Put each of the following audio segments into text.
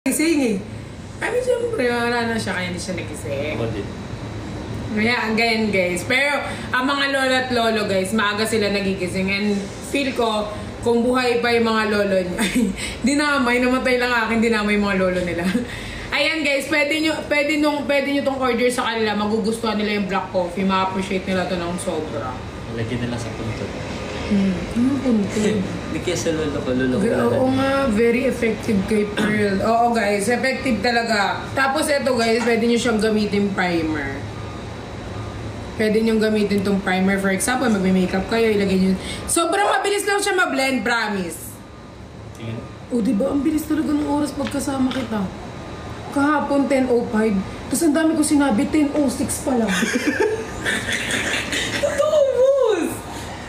gising eh. Ay, siyempre, wala na siya, kaya hindi siya nagising. Ako din. Kaya, ganyan guys. Pero, ang mga lolo at lolo guys, maaga sila nagigising. And feel ko, kung buhay pa yung mga lolo niya, dinamay, namatay lang akin, dinamay yung mga lolo nila. Ayan guys, pwede nyo tong order sa kanila, magugustuhan nila yung black coffee, ma-appreciate nila to ng sobra. Lagyan nila sa punto. Ano punto? Hindi kaya sa lolo ko, Oo nga, very effective kay Pearl. Oo guys, effective talaga. Tapos ito guys, pwede nyo siyang gamitin primer. Pwede nyo gamitin tong primer. For example, magme-makeup kayo, ilagay nyo. Sobrang mabilis lang siya ma-blend, promise. Tingin? O diba, ang bilis talaga ng oras pagkasama kita. Kahapon, 10:05. Tapos ang dami ko sinabi, 10:06 pa lang. Totoo, boss!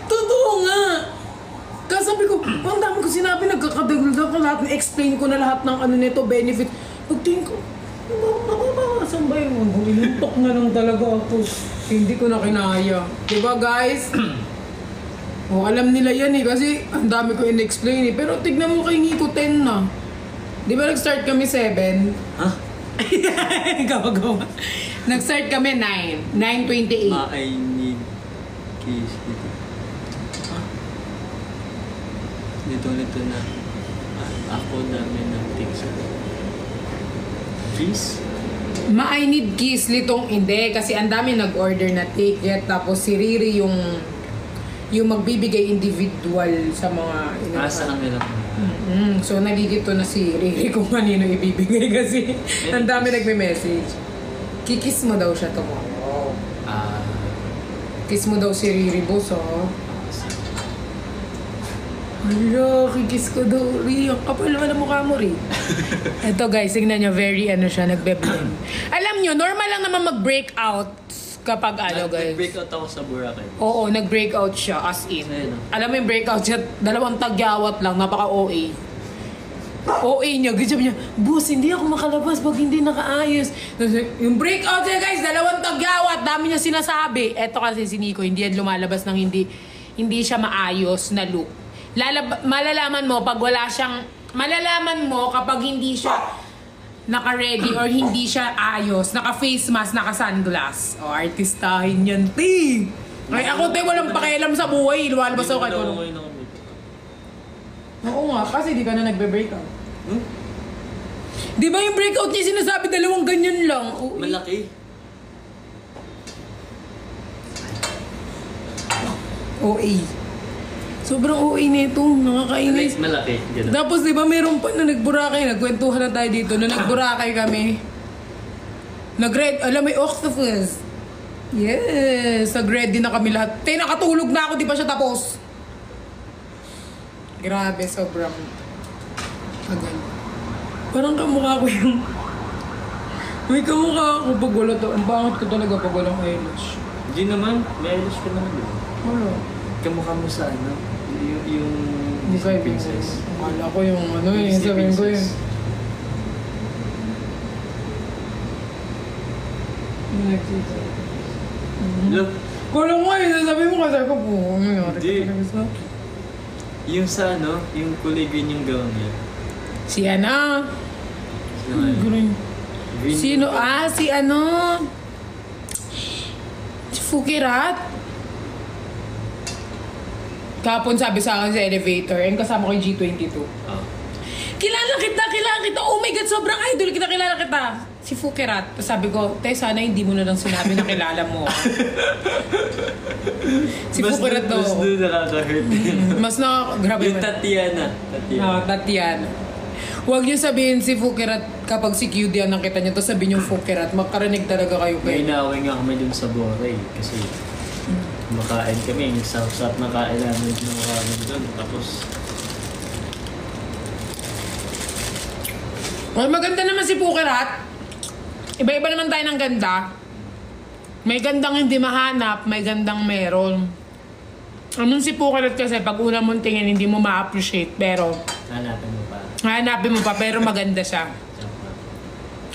Totoo nga! Kasi sabi ko, ang dami ko sinabi, nagkakadagulag ako lahat, na-explain ko na lahat ng ano nito, benefit. Pagtingin ko, saan ba yun? Inuntok na lang talaga ako. Hindi ko na kinaya. Diba guys? O, alam nila yan eh, kasi ang dami ko in-explain eh. Pero tignan mo kay Nico, 10 na. Di ba nag-start kami 7? Ha? Gawa-gawa. Nag-start kami 9. 9:28. I need keys dito. Ha? Dito na. Ako dami ng things. Keys? I need keys litong hindi. Kasi ang dami nag-order na ticket. Tapos si Riri yung magbibigay individual sa mga Asa ang nila. So nagigito na si Riri kung kanino ibibigay kasi ang dami nagme-message. Kikis mo daw siya tomorrow. Kiss mo daw si Riri, boss, oh. Hala, kikis ko daw, Riri. Ang kapal naman ang mukha mo, Riri. Ito guys, tingnan nyo, very ano siya, nagbe-blend. Alam nyo, normal lang naman mag-breakout kapag ano guys. Nag-breakout ako sa Boracay. Oo, nag-breakout siya as in. Alam mo yung breakout siya, 2 tagyawat lang, napaka-OA. OA niya, ganyan niya, boss, hindi ako makalabas pag hindi nakaayos. Yung breakout niya guys, 2 tagyawat, dami niya sinasabi. Eto kasi si Nico, hindi yan lumalabas ng hindi siya maayos na look. Malalaman mo pag wala siyang, malalaman mo kapag hindi siya naka-ready or hindi siya ayos, naka-face mask, naka-sunglass. O, artistahin yan, ti! Ay, ako, te, walang pakialam sa buhay. Lumalabas ako kahit ano. Oo nga, kasi di ka na nagbe-breakout. Di ba yung breakout niya sinasabi 2 ganyan lang? Malaki. OA. Sobrang OA nito, nakakainis. Malaki. Ganun. Tapos di ba meron pa na nagburakay, nagkwentuhan na tayo dito, na nagburakay kami. Alam mo yung octopus. Yes, nag-ready na kami lahat. Tay, nakatulog na ako, di pa siya tapos. Grabe, sobrang agal. Parang kamukha ko yung... May kamukha ako pag wala to. Ang bangat ko talaga pag walang eyelash. Hindi naman, may eyelash ka naman yun. Wala. Kamukha mo sa ano? Yung Disney princess. Akala ko yung ano eh, sabihin ko yun. Look. Kala ko nga yun, sabi mo kasi ako po. Hindi. Yung sa ano, yung kulay green yung gown niya. Si ano? Green. Sino? Si ano? Si Fukirat. Kapon sabi sa akin sa elevator, yung kasama ko yung G22. Kilala kita! Oh my God, sobrang idol kita, kilala kita! Si Fukirat. Tapos sabi ko, te, sana hindi mo na lang sinabi na kilala mo. Si Fukirat daw. Mas doon nakaka-hurt. Mas grabe yung Tatiana. Tatiana. Huwag niyo sabihin si Fukirat kapag si QD ang nakita niyo, tapos sabihin yung Fukirat, makarinig talaga kayo kayo. May inaway nga kami dun sa Boracay kasi makain kami, yung sarap na kain namin ng ramen doon. Tapos well, maganda naman si Fukirat. Iba-iba naman tayo ng ganda. May gandang hindi mahanap, may gandang meron. Anong si Fukirat kasi pag una mong tingin hindi mo ma-appreciate, pero hanapin mo pa, pero maganda siya.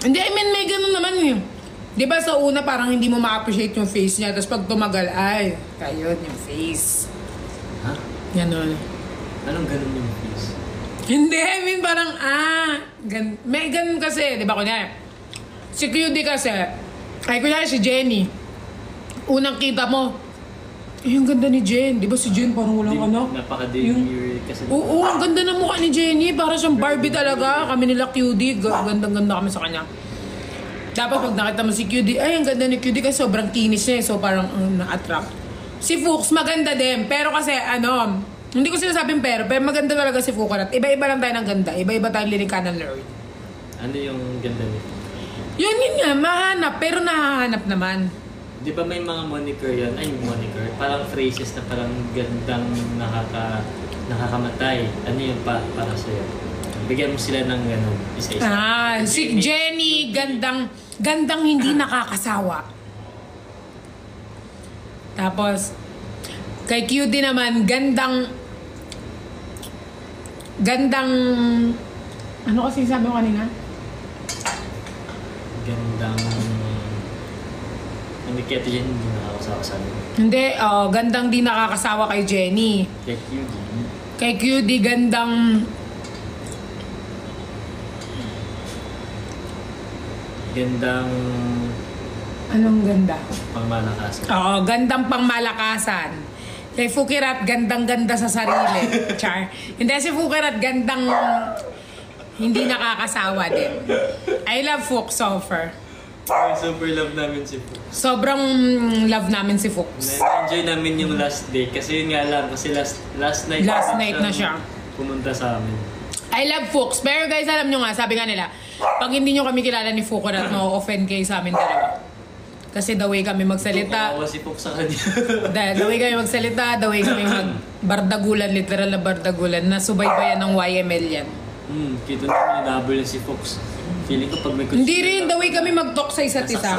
Hindi, I mean, may ganun naman yun. Di ba sa una parang hindi mo ma-appreciate yung face niya, tapos pag tumagal, ay, ayun yung face. Ha? Ganon. Anong ganun yung face? Hindi, I mean parang, may ganun kasi, di ba kunyari, si QD kasi, ay kunyari si Jenny, unang kita mo, ang ganda ni Jen, di ba si Jen parang walang anak? Napaka-demure kasi. Oo, ang ganda ng mukha ni Jenny, para siyang Barbie talaga, kami nila QD, gandang-ganda kami sa kanya. Tapos pag nakita mo si QD, ay ang ganda ni QD kasi sobrang kinis niya, so parang na-attract. Si Fuchs, maganda din, pero kasi hindi ko sinasabing pero maganda talaga si Fukarat. Iba-iba lang tayo ng ganda. Iba-iba tayong lilikanan ng Lord. Ano yung ganda nito? Yun nga, mahanap. Pero nahahanap naman. Di ba may mga moniker yan? Ay, moniker. Parang phrases na parang gandang nakakamatay. Ano yun para sa'yo? Bigyan mo sila ng gano'n. Isa-isa. Si Jenny, gandang hindi nakakasawa. Tapos, kay QD naman, gandang, ano kasi sabi mo kanina? Gandang, hindi kaya ito yan, hindi nakakasawa sa amin. Hindi, gandang di nakakasawa kay Jenny. Kay QD. Kay QD, gandang, anong ganda? Pangmalakasan. Oo, gandang pangmalakasan. Kay Fukirat, gandang-ganda sa sarili. Char. Hindi si Fukirat, gandang hindi nakakasawa din. I love Fuk Sofer. Ay, super love namin si Fuchs. Sobrang love namin si Fuchs. Na-enjoy namin yung last day kasi yun nga lang kasi last night Na siya. Pumunta sa amin. I love Fuchs. Pero guys, alam nyo nga, sabi nga nila, pag hindi nyo kami kilala ni Fukirat, ma-offend kayo sa amin dalawa. Kasi the way kami magsalita. Kumawa si Fuchs sa kanya. The way kami magsalita, the way kami magbardagulan, literal na bardagulan, na subaybayan ng YML yan. Kita namin yung double si Fuchs. Feeling ko pag may hindi rin, the way kami mag-talk sa isa't isa.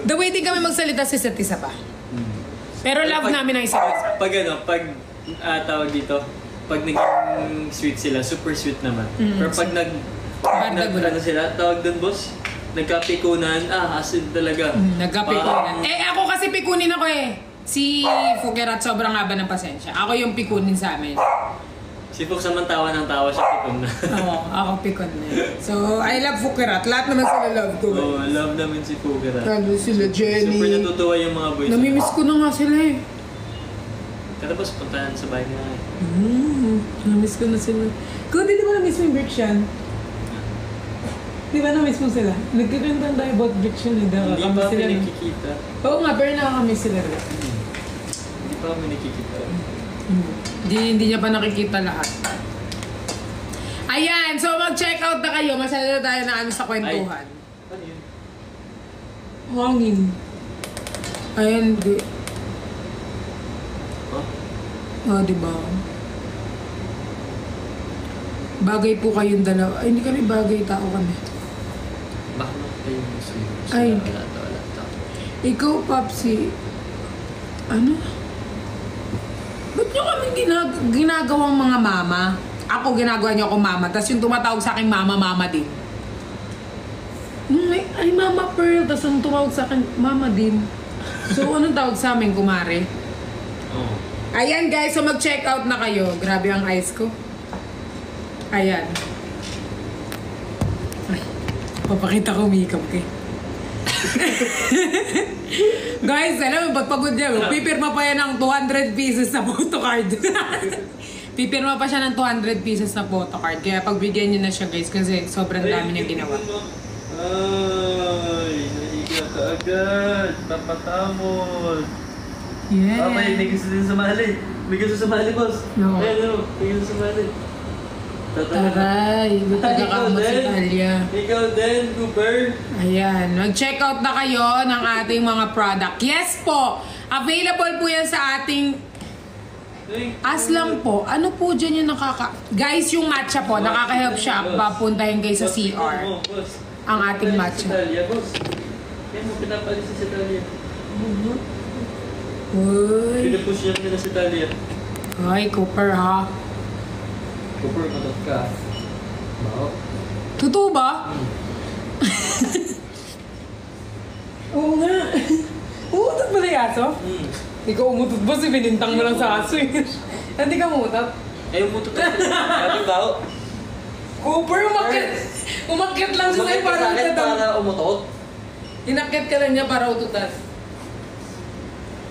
The way din kami magsalita sa isa't isa pa. Pero love namin ang isa't isa. Pag tawag dito, pag naging sweet sila, super sweet naman. Pero pag Bardagulan sila, tawag doon boss, nagkapikunan, acid talaga. Nagkapikunan. Ako kasi pikunin ako eh. Si Fukirat sobrang haba ng pasensya. Ako yung pikunin sa amin. Si Fuchs naman tawa ng tawa siya pikon na. Oo, ako pikon na. So, I love Fukirat. Lahat naman sila love ko. Oo, love namin si Fukirat. Lalo sila Jenny. Super natutuwa yung mga boys. Namimiss ko na nga sila eh. Tapos puntahan sa bahay na. Namiss ko na sila. Kung di ba namiss mo yung Briction? Di ba namiss mo sila? Nagkakanta tayo about Briction eh. Hindi pa kami nakikita. Oo nga, pero nakakamiss sila rin. Hindi pa kami nakikita. Hindi niya pa nakikita lahat. Ayan, so mag-check out na kayo. Masyado na tayo na sa kwentuhan. Ano yun? Hangin. Ayan, di. Huh? Diba? Bagay po kayong dalawa. Ay, hindi kami bagay, tao kami. Baka kayo gusto. Ay. Wala to. Ikaw, Papsi. Ano? Ba't nyo kami ginagawang mga mama? Ako, ginagawa nyo ako mama. Tapos yung tumatawag sa akin, mama din. Ay, Mama Pearl. Tapos yung tumawag sa akin, mama din. So, anong tawag sa amin, kumare? Oo. Ayan, guys. So, mag-check out na kayo. Grabe ang eyes ko. Ayan. Ay, papakita ko makeup eh. Guys, alam mo, ba't pagod niya? Pipirma pa yan ng 200 pieces na photocard. Pipirma pa siya ng 200 pieces na photocard. Kaya pagbigyan niyo na siya, guys, kasi sobrang dami niya ginawa. Ay, naiiyak ka agad. Papatamon. Yeah. May gusto din sumali. May gusto sumali, boss. No. Ayun, may gusto sumali. Taray, may pagkakamot si Talia. Ikaw din, Cooper. Ayan, mag-check out na kayo ng ating mga product. Yes po, available po yan sa ating Aslang po. Ano po dyan yung Guys, yung matcha po, nakaka-help siya. Papuntahin kayo sa CR. Ang ating matcha. Talia, boss. Yan mo, pinapalis si Talia. Uy. Pinapush niya nila si Talia. Ay, Cooper ha. Cooper, matot ka. Bao. Totoo ba? Oo nga. Umutot ba na yung aso? Hindi ka umutot ba? Binintang mo lang sa aso eh. Hindi ka umutot? Ay, umutot ako. Sabi ba ako? Cooper, umakyat lang siya sa'yo para Bakit ututan. para umutot? Inakyat ka lang niya para ututan.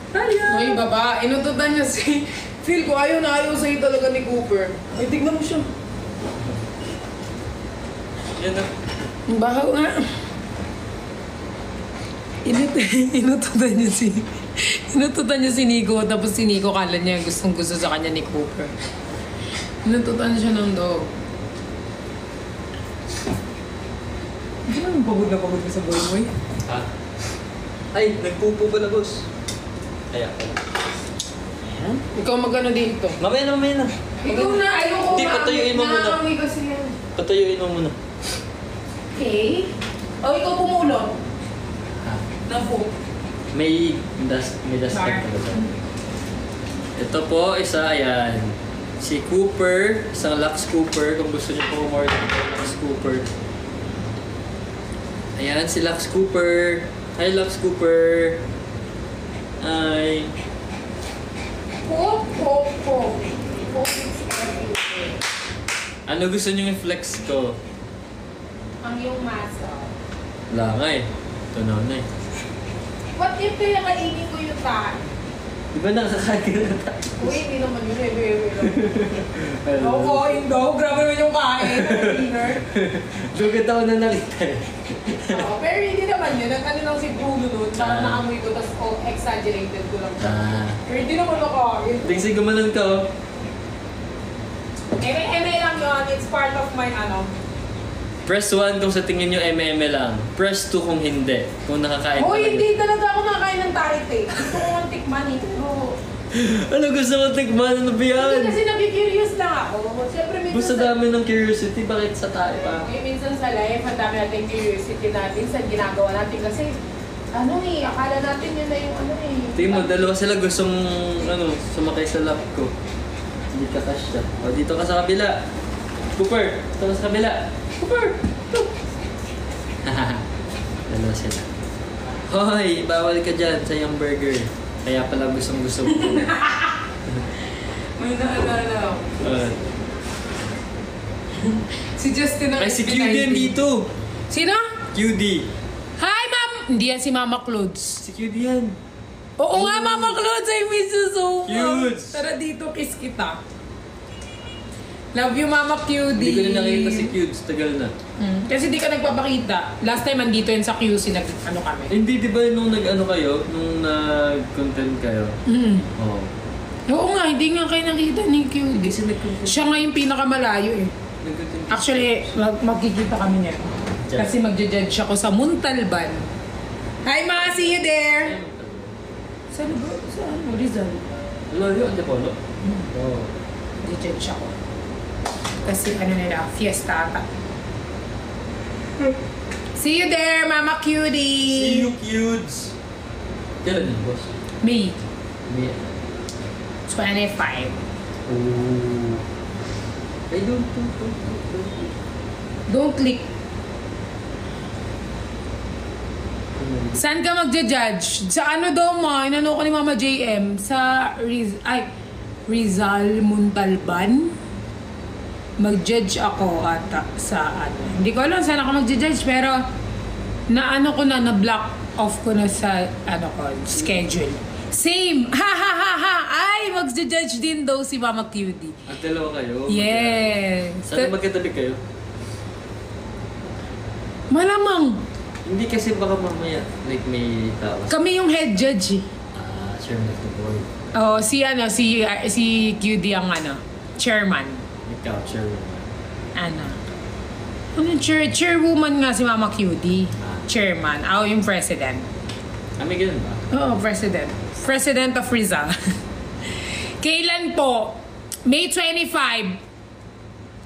Ay, baba, inututan niya si... Feel ko, ayaw na ayaw sa'yo talaga ni Cooper. Ay, tignan mo siya. Yan na. Bahaw nga. Inututan niya si... Inututan niya si Nico, tapos si Nico kala niya gustong gusto sa kanya ni Cooper. Inututan siya ng dog. Hindi naman pagod na pagod ka sa boy boy. Ha? Ay, nagpupo pala, boss. Ay, ako. Ikaw magano dito. Mamaya na. Ikaw na, ayoko Hindi, patuyuin mo muna. Naamoy kasi yan. Patuyuin mo muna. Okay. O, ikaw pumulot. Ha? Napo. May dust Bar. pala dyan. Ito po, isa, ayan. Si Cooper, isang Lux Cooper. Kung gusto niyo po umorder ng Lux Cooper. Ayan, si Lux Cooper. Hi, Lux Cooper. Hi. Pop. Ano gusto niyo i-flex ko? Ang iyong muscle. Wala nga eh. Ito na eh. What if kaya kainin ko yung tahan? Di ba nakakain na tayo? Uy, hindi naman yun. Ako, daw. Grabe naman yung kain. Dinner. Lugad ako na nakita eh. Pero hindi naman yun. Ang ano lang si Bruno nun. Parang naamoy ko, tapos exaggerated ko lang. Pero hindi naman nakain. Tingsi gumanon ka oh. Eme lang yun. It's part of my Press 1 kung sa tingin nyo MM lang. Press 2 kung hindi. Kung nakakain Uy, talaga. hindi talaga ako nakakain ng tarit eh. Gusto ko ang tikman eh. Pero... Ano gusto mo tikman? Ano ba yan? Hindi kasi nag-curious lang ako. Siyempre minsan Basta dami ng curiosity. Bakit sa tayo pa? minsan sa life, ang dami natin curiosity natin sa ginagawa natin. Kasi, akala natin yun na yung Tingin mo, dalawa sila gustong sumakay sa lap ko. Hindi ka kasya. O, dito ka sa kabila. Cooper, dito ka sa kabila. Cooper! Dalawa sila. Hoy, bawal ka dyan sa yung burger. Kaya pala gustong gusto mo. May naalala ako. Si Justin ang Ay, si QD yan dito. Sino? QD. Hi, Ma'am! Hindi yan si Mama Clods. Si QD yan. Oo nga, Mama Clods! I miss you so much! Cute! Tara dito, kiss kita. Love you, Mama QD. Hindi ko na nakita si Cubes. Tagal na. Kasi di ka nagpapakita. Last time, andito yun sa QC, kami. Hindi, di ba nung kayo? Nung nag-content kayo? Oo. Oo nga, hindi nga kayo nakita ni QD. Kasi nag-content. Siya nga yung pinakamalayo eh. Nag-content. Actually, magkikita kami niya. Kasi magja-judge ako sa Muntalban. Hi, Ma! See you there! Saan ba? Saan? Rizal. Layo, Antipolo? Oo. Magja-judge ako. Kasi nila, fiesta ata. See you there, Mama Cutie! See you, Cubes! Kailan yun, boss? May May... 25. Oh. Ay, don't. Don't click. Saan ka magja-judge? Sa ano daw mo? Inano ko ni Mama JM? Sa Rizal Muntalban? Mag-judge ako ata sa ano. Hindi ko alam saan ako mag-judge pero na-block off ko na sa schedule. Same! Ha ha ha ha! Ay! Mag-judge din daw si Mama Cutie. At dalawa kayo? Yes! Saan magkatabi kayo? Malamang! Hindi kasi baka mamaya, like may tao. Kami yung head judge eh. Chairman of the board. Oh, si QD ang chairman. Ikaw, chairman. Chairwoman nga si Mama QD. Chairman. Ako yung president. May ganun ba? Oo, president. President of Rizal. Kailan po? May 25.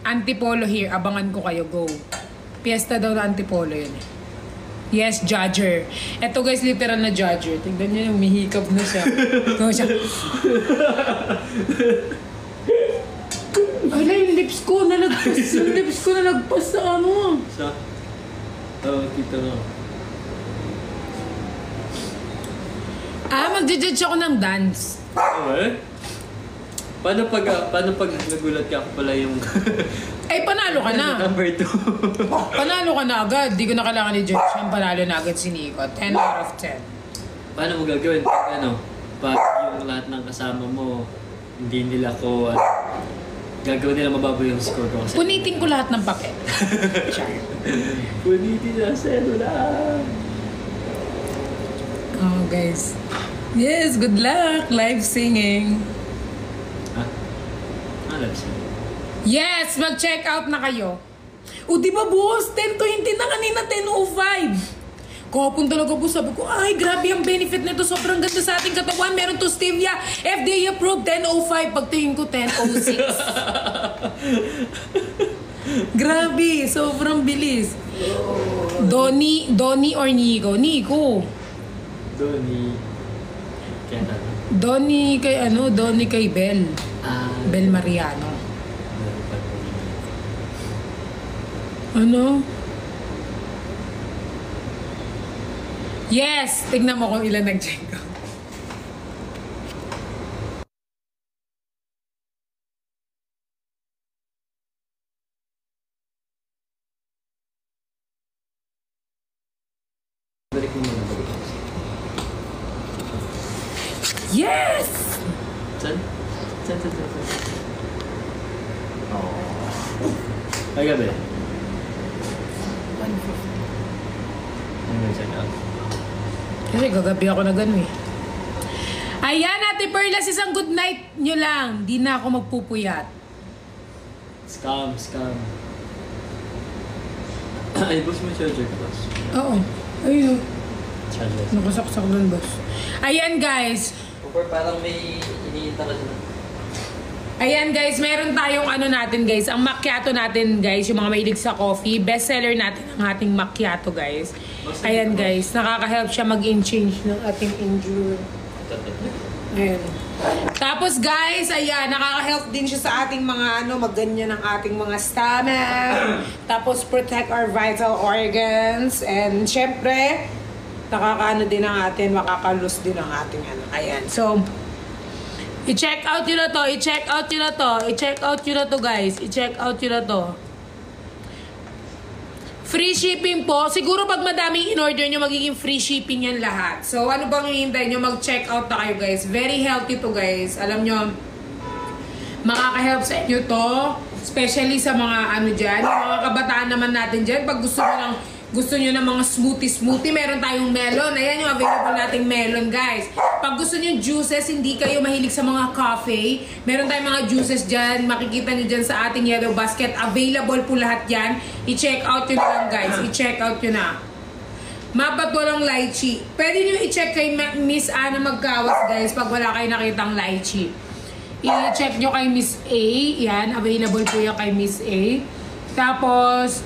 Antipolo here. Abangan ko kayo. Go. Fiesta daw na Antipolo yun eh. Yes, judger. Eto guys, literal na judger. Tignan nyo yung umihikab na siya. Ito siya. Ala, yung lips ko nalagpas. Yung lips ko nalagpas sa ano. Sa? Kita mo. Magja-judge ako ng dance. Okay. Paano pag nagulat ka pala yung Ay, panalo ka na. number 2? Panalo ka na agad. Di ko na kailangan ni George. Ang panalo na agad si Nico. 10 out of 10. Paano mo gagawin pag pag yung lahat ng kasama mo, hindi nila ko, gagawin nila mababaw yung score ko kasi. Punitin ko lahat ng papel. Char. Punitin na, zero lang. Oh, guys. Yes, good luck. Live singing. Ha? Alam siya. Yes, mag-check out na kayo. O, di ba boss? 10:20 na kanina, 10:05. Kahapon talaga po, sabi ko, ay, grabe ang benefit nito. Sobrang ganda sa ating katawan. Meron to stevia. FDA approved, 10:05. Pagtingin ko, 10:06. Grabe, sobrang bilis. Donnie or Nico? Nico. Donnie. Kaya na. Donnie kay Bel. Bel Mariano. Ano? Yes! Tignan mo kung ilan nag-check out. Balik mo muna. Yes! Saan? Ay, gabi. Check out. Kasi gagabi ako na gano'n eh. Ayan, Ate Perlas, isang good night nyo lang. Di na ako magpupuyat. Scam. Ay, boss mo charger ka, boss. Oo. Ayun. Charger. Nakasaksak doon, boss. Ayan, guys. Or parang may iniinta ka dyan. Ayan, guys. Meron tayong ano natin, guys. Ang macchiato natin, guys. Yung mga mahilig sa coffee. Bestseller natin ang ating macchiato, guys. Ayan, guys. Nakaka-help siya mag-in-change ng ating endure. Ayan. Tapos, guys, ayan. Nakaka-help din siya sa ating mga magganyan ng ating mga stomach. Tapos, protect our vital organs. And, syempre, nakakaano din ang atin, makakalus din ang ating Ayan. So, i-check out yun na to. I-check out yun na to. I-check out yun na to, guys. I-check out yun na to. Free shipping po. Siguro pag madaming in-order nyo, magiging free shipping yan lahat. So, ano bang hihintay nyo? Mag-check out na kayo, guys. Very healthy to, guys. Alam nyo, makaka-help sa inyo to. Especially sa mga dyan. Yung mga kabataan naman natin dyan. Pag gusto nyo ng mga smoothie, meron tayong melon. Ayan yung available nating melon, guys. Pag gusto nyo juices, hindi kayo mahilig sa mga coffee, meron tayong mga juices dyan. Makikita nyo dyan sa ating yellow basket. Available po lahat yan. I-check out yun lang, guys. I-check out yun na. Mabat walang lychee. Pwede nyo i-check kay Miss Ana Magkawas, guys, pag wala kayo nakitang lychee. I-check nyo kay Miss A. Yan, available po yan kay Miss A. Tapos,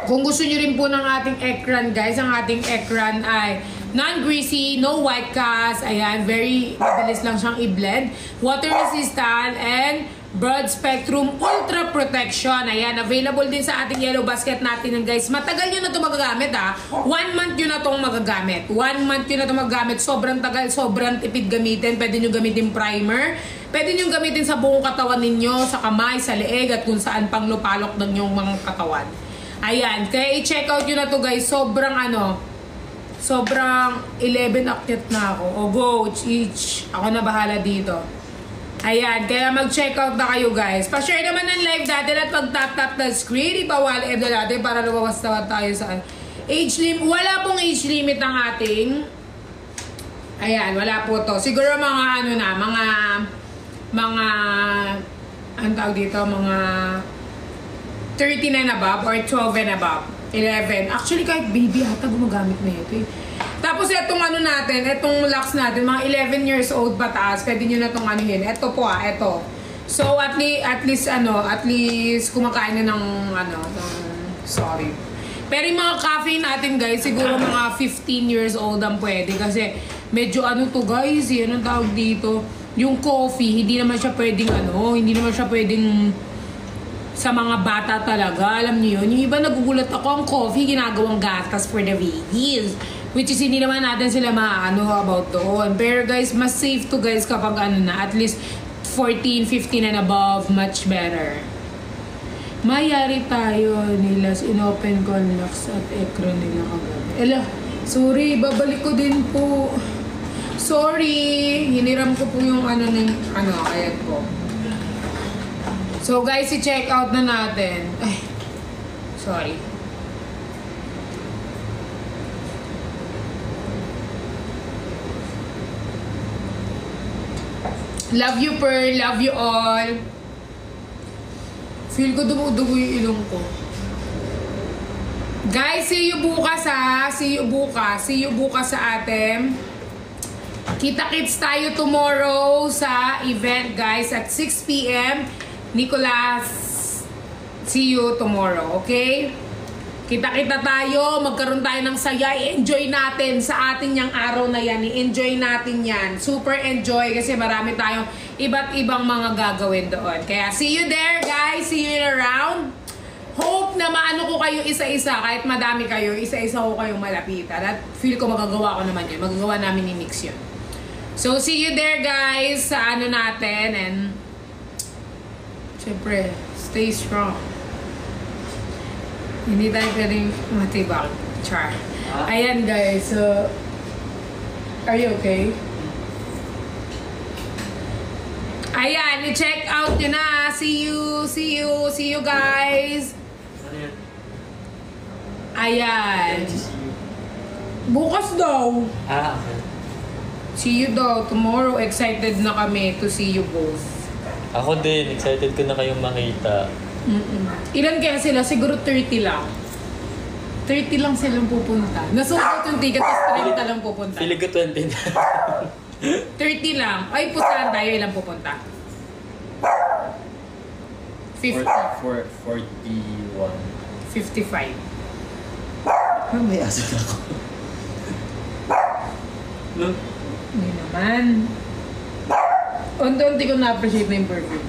kung gusto nyo rin po ng ating ekran, guys, ang ating ekran ay non-greasy, no white cast. Ayan, very mabilis lang siyang i-blend. Water resistant and broad spectrum ultra protection. Ayan, available din sa ating yellow basket natin, guys. Matagal nyo na ito magagamit, ha. 1 month nyo na itong magagamit. 1 month nyo na itong magagamit. Sobrang tagal, sobrang tipid gamitin. Pwede nyo gamitin primer. Pwede nyo gamitin sa buong katawan ninyo, sa kamay, sa leeg, at kung saan pang lupalok ng yung mga katawan. Ayan, kaya i-check out yun na to, guys. Sobrang sobrang 11 akyat na ako. O go, each. Ako na bahala dito. Ayan, kaya mag-check out na kayo, guys. Pa-share naman ng live natin at pag-tap-tap na screen. Ipawal na natin para lumawas-tawad tayo sa age limit. Wala pong age limit ang ating. Ayan, wala po to. Siguro mga ang tawag dito, mga 13 and above or 12 and above. 11. Actually, kahit baby ata gumagamit na ito eh. Tapos itong natin, itong locks natin, mga 11 years old pataas, pwede nyo na itong anuhin. Ito po ito. So, at least kumakain na ng sorry. Pero yung mga caffeine natin, guys, siguro mga 15 years old ang pwede. Kasi medyo to, guys, anong tawag dito? Yung coffee, hindi naman siya pwedeng sa mga bata talaga, alam niyo yun. Yung iba nagugulat ako, ang coffee ginagawang gatas for the babies. Which is hindi naman natin sila about doon. Pero guys, mas safe to, guys, kapag at least 14, 15 and above, much better. Mayari tayo nila, in-open ko ang locks at ekran nila kagabi. Ela, sorry, babalik ko din po. Sorry, hiniram ko po yung ayan po. So guys, i-check out na natin. Ay, sorry. Love you, Pearl. Love you all. Feel ko dumudugo yung ilong ko. Guys, see you bukas ha. See you bukas. See you bukas sa atin. Kita-kits tayo tomorrow sa event, guys, at 6 p.m. Nicolas, see you tomorrow, okay? Kita-kita tayo, magkaroon tayo ng saya, i-enjoy natin sa atin yung araw na yan, i-enjoy natin yan, super enjoy kasi marami tayong iba't ibang mga gagawin doon. Kaya see you there guys, see you around. Hope na maano ko kayo isa-isa, kahit madami kayo, isa-isa ko kayong malapitan. At feel ko magagawa ko naman yun, magagawa namin ni Mix yun. So see you there guys sa ano natin and syempre, stay strong. Hindi tayo pwedeng matibag. Char. Ayan guys, so are you okay? Ayan, i-check out nyo na. See you guys. Ayan. Bukas daw. Okay. See you daw. Tomorrow, excited na kami to see you both. Ako din, excited ko na kayong makita. Ilan kaya sila? Siguro 30 lang. 30 lang silang pupunta. Nasold out yung ticket, tapos 30 lang pupunta. Feeling ko 20 na. 30 lang. Ay, pustahan tayo. Ilang pupunta? 50. 41. 55. May aso na ako. No? Hindi naman. Unti-unti ko na-appreciate na yung perfume.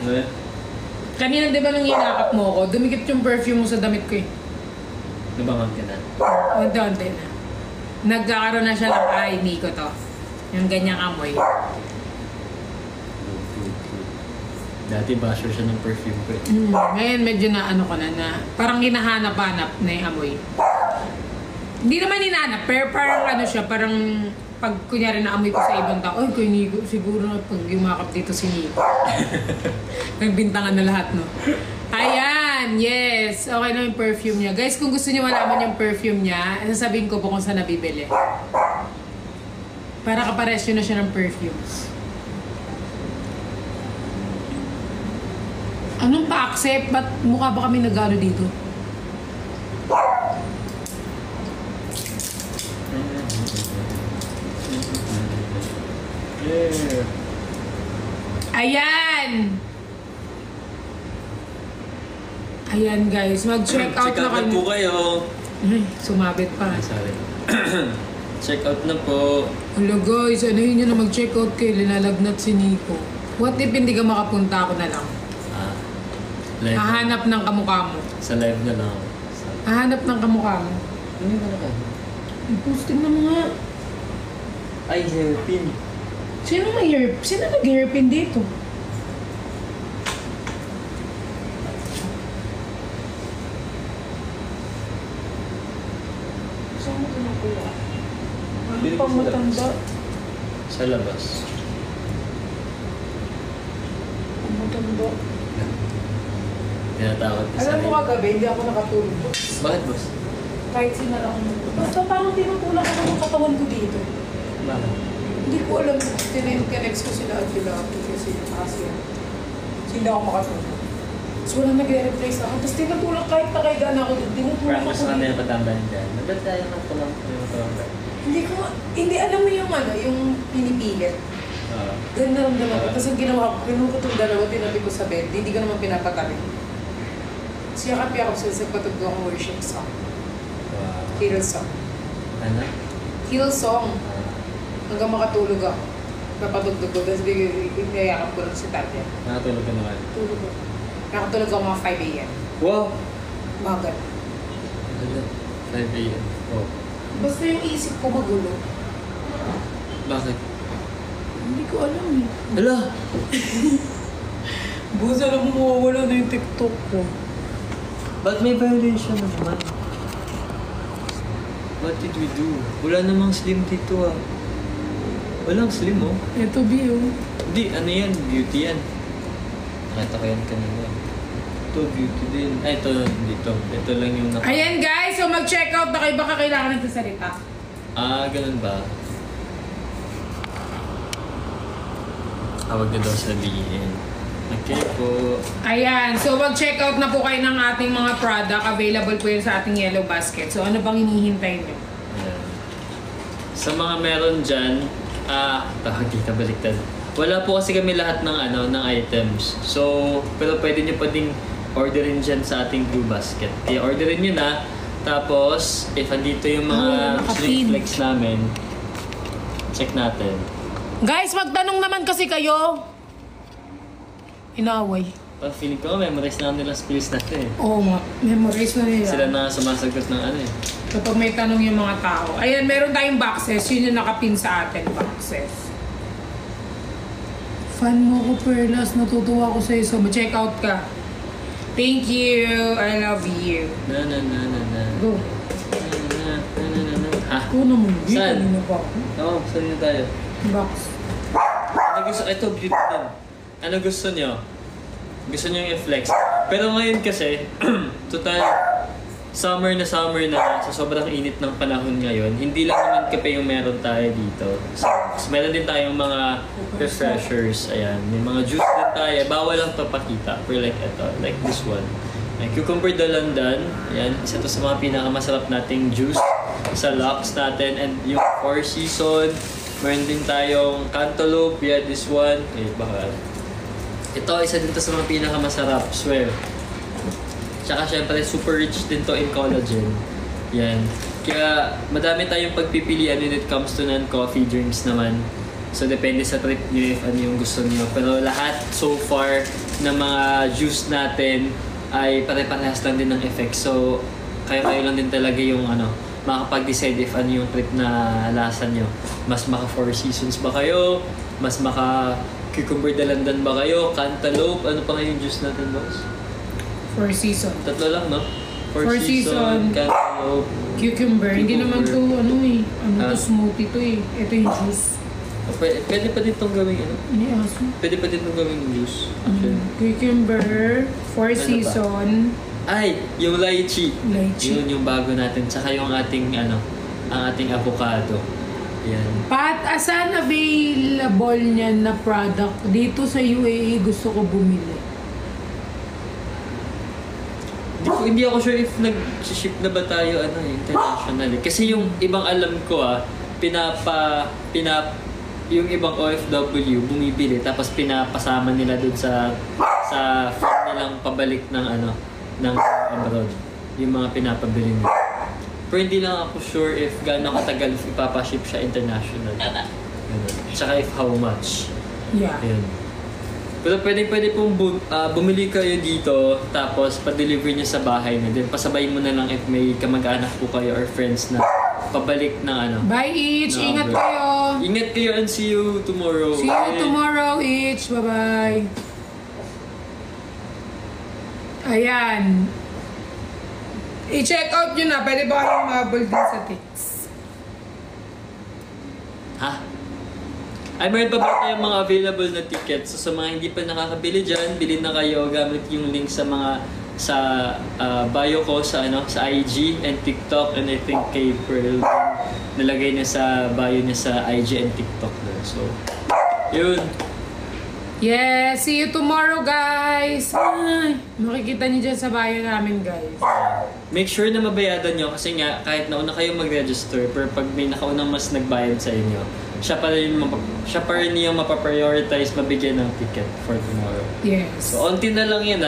Ano yan? Kanina di ba nang inakap mo ko, dumikit yung perfume mo sa damit ko eh. Nabangan ka na. Unti-unti na. Nagkakaroon na siya ng ay, Nico to. Yung ganyang amoy. Dati basher siya ng perfume ko eh. Ngayon medyo na ano ko na parang hinahanap-hanap na yung amoy. Hindi naman hinahanap, pero parang ano siya, parang pag kunyari na amoy ko sa ibang tao, ay kay Nico, siguro pag yumakap dito si Nico. Nagbintangan na lahat, no? Ayan, yes. Okay na yung perfume niya. Guys, kung gusto niyo malaman yung perfume niya, sasabihin ko po kung saan nabibili. Para kaparesyo na siya ng perfumes. Anong pa-accept? Ba't mukha ba kami nag-ano dito? Yeah. Ayan! Ayan guys, mag-check out na Check out na po kayo. Ay, sumabit pa. Sorry. Check out na po. Hello guys, anuhin nyo na mag-check out kayo, linalagnat si Nico. What if hindi ka makapunta, ako na lang? Live. Hahanap ng kamukha mo. Sa live na lang. Hahanap ng kamukha mo. Ano ba na? I-posting na mga... Ay, hairpin. Sino nag-hairpin dito? Saan mo ito nakuha? Ano pang matanda? Sa labas. Ang matanda. Tinatakot ka sa Alam mo kagabi, hindi ako nakatulog. Bakit, boss? Kahit sinara ako. Basta parang tinutulak ako ng katawan ko dito. Bakit? Hindi ko alam. Tinex ko sila at sila kasi hindi ako makatulog. So walang nag-reply sa akin. Tapos tinutulak kahit nakaigaan ako dito. Tinutulak Practice ako na dito. yung patambahin dyan. Nagbat tayo ng tulang. Hindi alam mo yung yung pinipilit. Ganda lang naman ko. Tapos ang ginawa ko, pinuko itong dalawa, tinabi ko sa bed. Hindi ko naman pinapatabi. Siya kapi ako sa patug ko ang worship song. Wow. Hillsong. Ano? Hillsong. Hanggang makatulog ako. Napatugtog ko. Tapos inayakap ko lang si Tatya. Nakatulog ka naman. Tulog ko. Nakatulog ako mga 5 a.m. Wow! Magat. 5 a.m. Oh. Basta yung isip ko magulo. Bakit? Hindi ko alam eh. Hala! Boss, alam mo, mawawala na yung TikTok ko. Ba't may violation naman? What did we do? Wala namang slim dito ah. Walang slim oh. Ito, Bio. Hindi, ano yan? Beauty yan. Nakita ko yan kanina. Ito, beauty din. Ay, ito, dito. Ito lang yung Ayan guys, so mag-check out na kayo. Baka kailangan nito salita. Ah, ganun ba? Huwag na daw sabihin. Okay po. Ayan, so mag-check out na po kayo ng ating mga product. Available po yun sa ating yellow basket. So ano bang hinihintay nyo? Ayan. Sa mga meron dyan, tawag dito baliktad. Wala po kasi kami lahat ng ng items. So, pero pwede nyo pa ding orderin dyan sa ating blue basket. Kaya orderin nyo na. Tapos, if andito yung mga nakapin. flex namin, check natin. Guys, magtanong naman kasi kayo. Inaway. Feeling ko, memorize na nila skills natin eh. Oo nga, memorize na nila. Sila na sumasagot ng Kapag may tanong yung mga tao. Ayan, meron tayong boxes. Yun yung nakapin sa atin, boxes. Fan mo ko, Perlas. Natutuwa ko sa'yo. So, ma-check out ka. Thank you. I love you. Na. Go. Na. Ha? Ako naman. Dito, Saan? kanina pa ako. Oo, saan nyo tayo? Box. Ano gusto? Ito, beauty din. Ano gusto nyo? Gusto nyo yung i-flex. Pero ngayon kasi, total, summer na sa sobrang init ng panahon ngayon, hindi lang naman kape yung meron tayo dito. So, meron din tayong mga refreshers. Ayan, may mga juice din tayo. Bawal lang to pakita. Pero like ito, like this one. Cucumber de London. Ayan, isa to sa mga pinakamasarap nating juice sa Lux natin. And yung Four Season. Meron din tayong cantaloupe. Yeah, this one. Bakal. Ito, isa din to sa mga pinakamasarap. Swear. Tsaka syempre, super rich din to in collagen. Yan. Kaya madami tayong pagpipilian when it comes to non-coffee drinks naman. So, depende sa trip nyo if ano yung gusto nyo. Pero lahat so far na mga juice natin ay pare-parehas lang din ng effect. So, kayo lang din talaga yung makapag-decide if ano yung trip na lasa nyo. Mas maka Four Seasons ba kayo? Mas maka Cucumber de London ba kayo? Cantaloupe? Ano pa nga yung juice natin, boss? Four Season. Tatlo lang, no? Four Season, Cantaloupe, Cucumber. Hindi naman to, Ah. to smoothie to eh. Ito yung juice. Pwede pa din itong gawing Hindi aso. Pwede pa din itong gawing juice. Actually. Cucumber, Four Ano ba? Season, Ay! Yung lychee. lychee. Yun yung bago natin. Tsaka yung ating, ang ating avocado. Yan. Pat, asan available niyan na product? Dito sa UAE gusto ko bumili. Hindi ako sure if nag-ship na ba tayo internationally. Kasi yung ibang alam ko yung ibang OFW bumibili tapos pinapasama nila dun sa firm nilang pabalik ng ng abroad. Yung mga pinapabili nila. Pero hindi lang ako sure if gaano katagal if ipapaship siya international. Ganun. Tsaka if how much. Yeah. Ayun. Pero pwede pong bumili kayo dito tapos pa-deliver niyo sa bahay niyo. Then pasabayin mo na lang if may kamag-anak po kayo or friends na pabalik ng Bye each. No, Ingat bro. kayo. Ingat kayo and see you tomorrow. See you tomorrow each. Bye-bye. Ayan. I-check out nyo na. Pwede ba kayong mabal din sa tics? Ha? Ay, meron pa ba tayong mga available na tickets? So, sa mga hindi pa nakakabili dyan, bilhin na kayo gamit yung link sa bio ko sa IG and TikTok, and I think kay Pearl nalagay niya sa bio niya sa IG and TikTok na. So, yun. Yeah, see you tomorrow guys. Ay, makikita niyo dyan sa bio namin guys. Make sure na mabayadan nyo kasi nga kahit nauna kayo mag-register, pero pag may nakaunang mas nagbayad sa inyo, siya pa rin yung mapaprioritize mabigyan ng ticket for tomorrow. Yes. So, onti na lang yun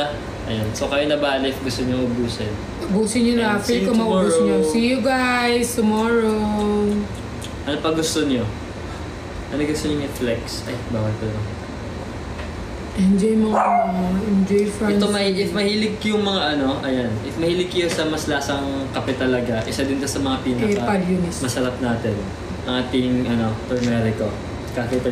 Ayan. So, kayo na ba if gusto nyo ubusin? Ubusin nyo na. And see Feel you ko maubos tomorrow. nyo. See you guys tomorrow. Ano pa gusto nyo? Ano gusto nyo i-flex? Ay, bawal ko lang. Enjoy enjoy friends. Ito, if mahilig yung mga ayan. If mahilig kayo sa mas lasang kape talaga, isa din to sa mga pinaka Palunis. masarap natin. Ang ating, turmerico. Cafe